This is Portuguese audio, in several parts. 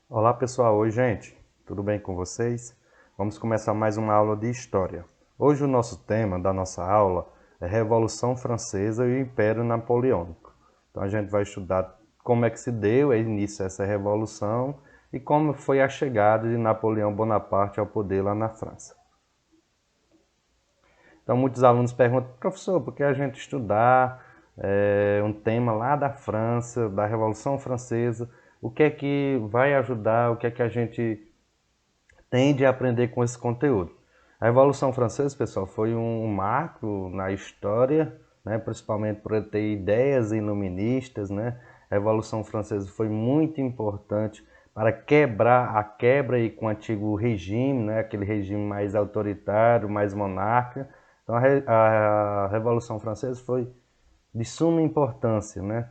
Olá pessoal, oi gente, tudo bem com vocês? Vamos começar mais uma aula de História. Hoje o nosso tema da nossa aula é Revolução Francesa e o Império Napoleônico. Então a gente vai estudar como é que se deu o início a essa revolução e como foi a chegada de Napoleão Bonaparte ao poder lá na França. Então muitos alunos perguntam, professor, por que a gente estudar um tema lá da França, da Revolução Francesa? O que é que vai ajudar, o que é que a gente tende a aprender com esse conteúdo? A Revolução Francesa, pessoal, foi um marco na história, né, principalmente por ter ideias iluministas, né? A Revolução Francesa foi muito importante para quebrar a quebra aí com o antigo regime, né, aquele regime mais autoritário, mais monárquico. Então a Revolução Francesa foi de suma importância, né,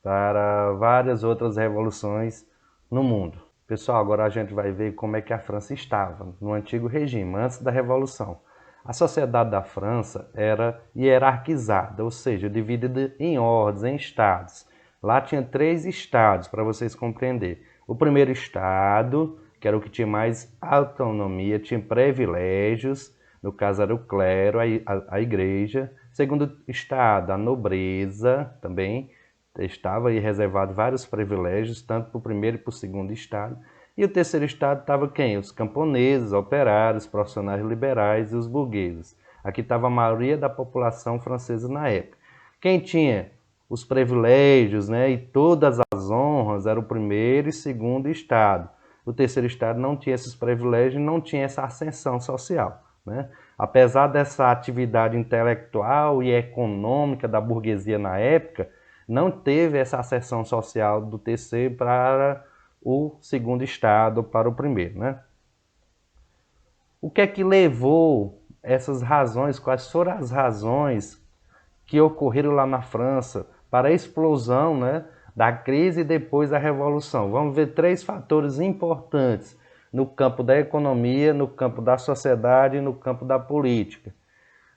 para várias outras revoluções no mundo. Pessoal, agora a gente vai ver como é que a França estava no antigo regime, antes da Revolução. A sociedade da França era hierarquizada, ou seja, dividida em ordens, em estados. Lá tinha 3 estados, para vocês compreenderem. O primeiro estado, que era o que tinha mais autonomia, tinha privilégios, no caso era o clero, a igreja. Segundo estado, a nobreza também estava aí reservado vários privilégios, tanto para o primeiro e para o segundo estado. E o terceiro estado estava quem? Os camponeses, operários, profissionais liberais e os burgueses. Aqui estava a maioria da população francesa na época. Quem tinha os privilégios, né, e todas as honras era o primeiro e segundo estado. O terceiro estado não tinha esses privilégios, não tinha essa ascensão social, né? Apesar dessa atividade intelectual e econômica da burguesia na época, não teve essa ascensão social do terceiro para o segundo estado, para o primeiro, né? O que é que levou essas razões, quais foram as razões que ocorreram lá na França para a explosão, né, da crise e depois da Revolução? Vamos ver 3 fatores importantes no campo da economia, no campo da sociedade e no campo da política.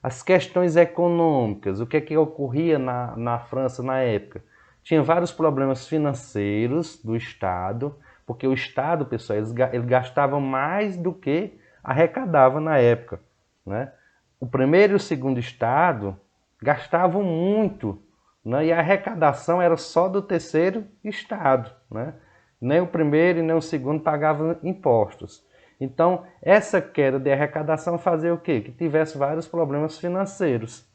As questões econômicas, o que é que ocorria na França na época? Tinha vários problemas financeiros do Estado, porque o Estado, pessoal, ele gastava mais do que arrecadava na época, né? O primeiro e o segundo Estado gastavam muito, né? E a arrecadação era só do terceiro Estado, né? Nem o primeiro e nem o segundo pagavam impostos. Então, essa queda de arrecadação fazia o quê? Que tivesse vários problemas financeiros.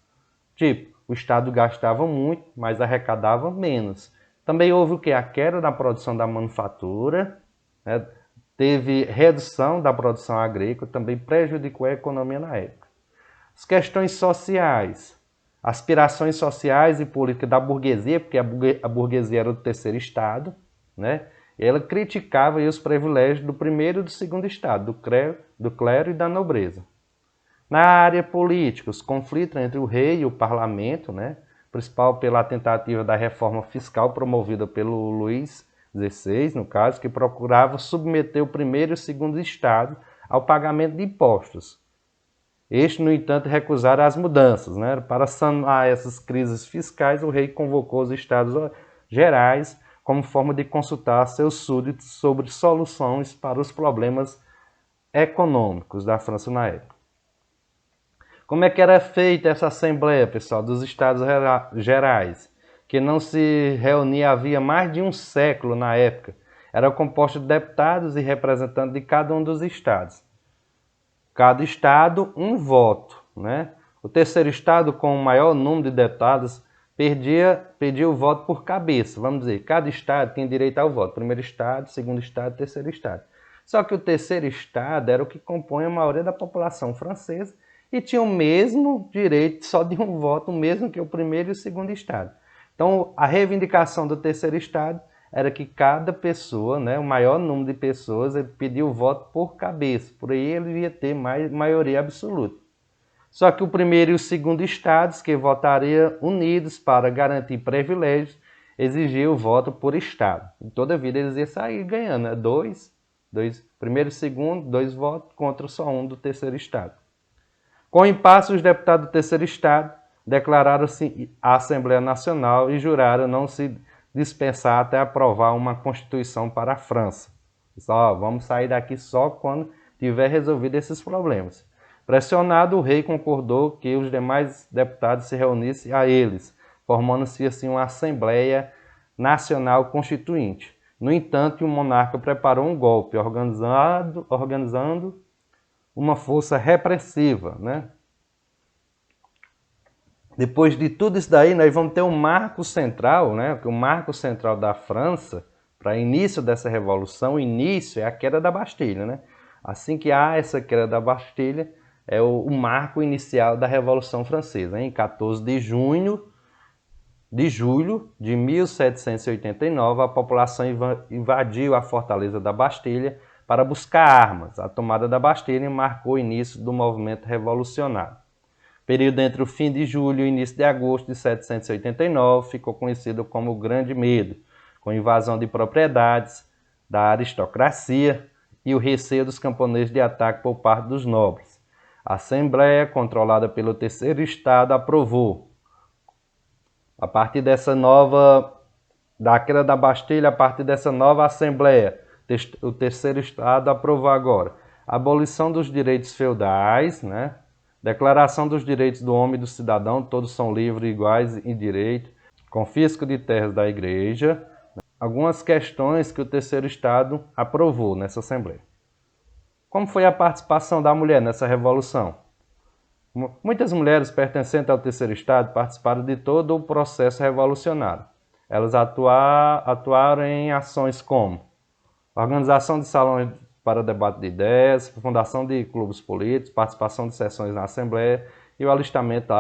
Tipo, o Estado gastava muito, mas arrecadava menos. Também houve o quê? A queda na produção da manufatura, né? Teve redução da produção agrícola, também prejudicou a economia na época. As questões sociais, aspirações sociais e políticas da burguesia, porque a burguesia era do terceiro Estado, né? Ela criticava os privilégios do primeiro e do segundo estado, do clero e da nobreza. Na área política, os conflitos entre o rei e o parlamento, né, principal pela tentativa da reforma fiscal promovida pelo Luís XVI, no caso, que procurava submeter o primeiro e o segundo estado ao pagamento de impostos. Este, no entanto, recusaram as mudanças, né? Para sanar essas crises fiscais, o rei convocou os estados gerais como forma de consultar seus súditos sobre soluções para os problemas econômicos da França na época. Como é que era feita essa Assembleia, pessoal, dos Estados Gerais, que não se reunia havia mais de um século na época? Era composta de deputados e representantes de cada um dos estados. Cada estado, um voto, né? O terceiro estado, com o maior número de deputados, pedia o voto por cabeça. Vamos dizer, cada estado tinha direito ao voto. Primeiro estado, segundo estado, terceiro estado. Só que o terceiro estado era o que compõe a maioria da população francesa e tinha o mesmo direito só de um voto, o mesmo que o primeiro e o segundo estado. Então, a reivindicação do terceiro estado era que cada pessoa, né, o maior número de pessoas, ele pedia o voto por cabeça. Por aí ele ia ter maioria absoluta. Só que o primeiro e o segundo estados, que votariam unidos para garantir privilégios, exigiam o voto por estado. E toda vida eles iam sair ganhando, né? Primeiro e segundo, 2 votos contra só um do terceiro estado. Com o impasse, os deputados do terceiro estado declararam-se à Assembleia Nacional e juraram não se dispensar até aprovar uma Constituição para a França. Só vamos sair daqui só quando tiver resolvido esses problemas. Pressionado, o rei concordou que os demais deputados se reunissem a eles, formando-se assim uma Assembleia Nacional Constituinte. No entanto, o monarca preparou um golpe, organizando uma força repressiva, né? Depois de tudo isso daí, nós vamos ter um marco central, né? O marco central da França, para início dessa revolução, o início é a queda da Bastilha, né? Assim que há essa queda da Bastilha, é o marco inicial da Revolução Francesa. Em 14 de julho de 1789, a população invadiu a fortaleza da Bastilha para buscar armas. A tomada da Bastilha marcou o início do movimento revolucionário. O período entre o fim de julho e o início de agosto de 1789 ficou conhecido como o Grande Medo, com invasão de propriedades da aristocracia e o receio dos camponeses de ataque por parte dos nobres. A Assembleia, controlada pelo terceiro estado, aprovou. A partir da queda da Bastilha, a partir dessa nova Assembleia, o terceiro estado aprovou agora a abolição dos direitos feudais, né? Declaração dos direitos do homem e do cidadão, todos são livres e iguais em direito, confisco de terras da igreja, algumas questões que o terceiro estado aprovou nessa Assembleia. Como foi a participação da mulher nessa revolução? Muitas mulheres pertencentes ao terceiro estado participaram de todo o processo revolucionário. Elas atuaram em ações como organização de salões para debate de ideias, fundação de clubes políticos, participação de sessões na Assembleia e o alistamento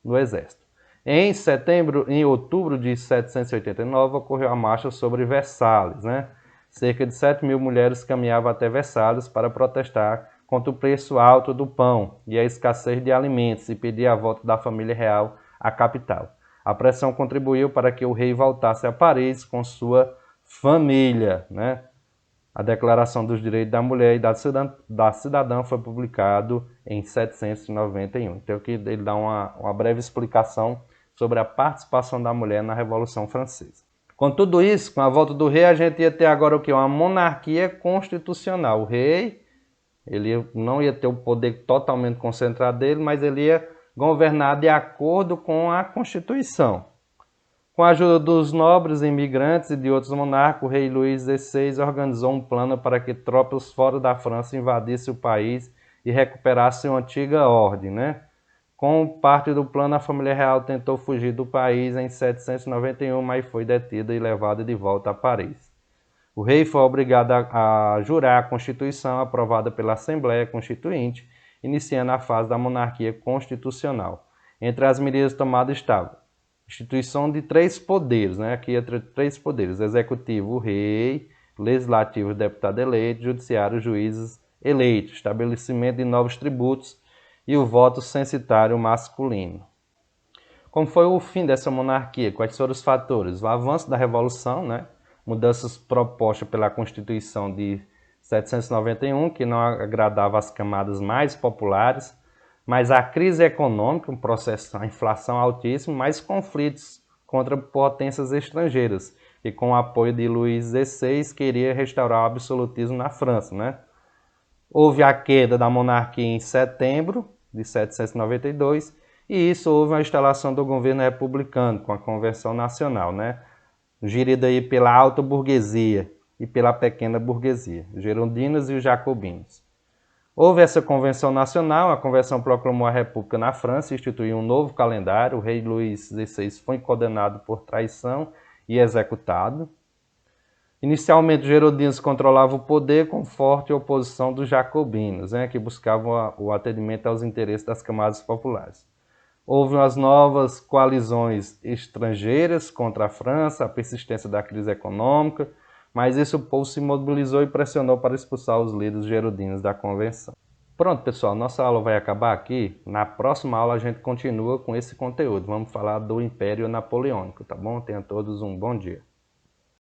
no Exército. Em outubro de 1789, ocorreu a marcha sobre Versalhes, né? Cerca de 7.000 mulheres caminhavam até Versalhes para protestar contra o preço alto do pão e a escassez de alimentos e pedir a volta da família real à capital. A pressão contribuiu para que o rei voltasse a Paris com sua família, né? A Declaração dos Direitos da Mulher e da Cidadã foi publicado em 1791. Então aqui ele dá uma breve explicação sobre a participação da mulher na Revolução Francesa. Com tudo isso, com a volta do rei, a gente ia ter agora o quê? Uma monarquia constitucional. O rei, ele não ia ter o poder totalmente concentrado dele, mas ele ia governar de acordo com a Constituição. Com a ajuda dos nobres, imigrantes e de outros monarcas, o rei Luís XVI organizou um plano para que tropas fora da França invadissem o país e recuperassem a antiga ordem, né? Com parte do plano, a família real tentou fugir do país em 791, mas foi detida e levada de volta a Paris. O rei foi obrigado a jurar a Constituição aprovada pela Assembleia Constituinte, iniciando a fase da monarquia constitucional. Entre as medidas tomadas estavam instituição de 3 poderes, né? Aqui entre 3 poderes: executivo, o rei; legislativo, o deputado eleito; judiciário, juízes eleitos; estabelecimento de novos tributos e o voto censitário masculino. Como foi o fim dessa monarquia? Quais foram os fatores? O avanço da Revolução, né? Mudanças propostas pela Constituição de 791, que não agradava as camadas mais populares, mas a crise econômica, um processo, a inflação altíssima, mais conflitos contra potências estrangeiras, e com o apoio de Luís XVI queria restaurar o absolutismo na França, né? Houve a queda da monarquia em setembro de 792, e isso houve a instalação do governo republicano, com a Convenção Nacional, né? Gerida aí pela alta burguesia e pela pequena burguesia, os girondinos e os jacobinos. Houve essa Convenção Nacional, a Convenção proclamou a República na França e instituiu um novo calendário. O rei Luís XVI foi condenado por traição e executado. Inicialmente, os girondinos controlavam o poder com forte oposição dos jacobinos, né, que buscavam o atendimento aos interesses das camadas populares. Houve as novas coalizões estrangeiras contra a França, a persistência da crise econômica, mas isso o povo se mobilizou e pressionou para expulsar os líderes girondinos da convenção. Pronto, pessoal, nossa aula vai acabar aqui. Na próxima aula a gente continua com esse conteúdo. Vamos falar do Império Napoleônico, tá bom? Tenham todos um bom dia.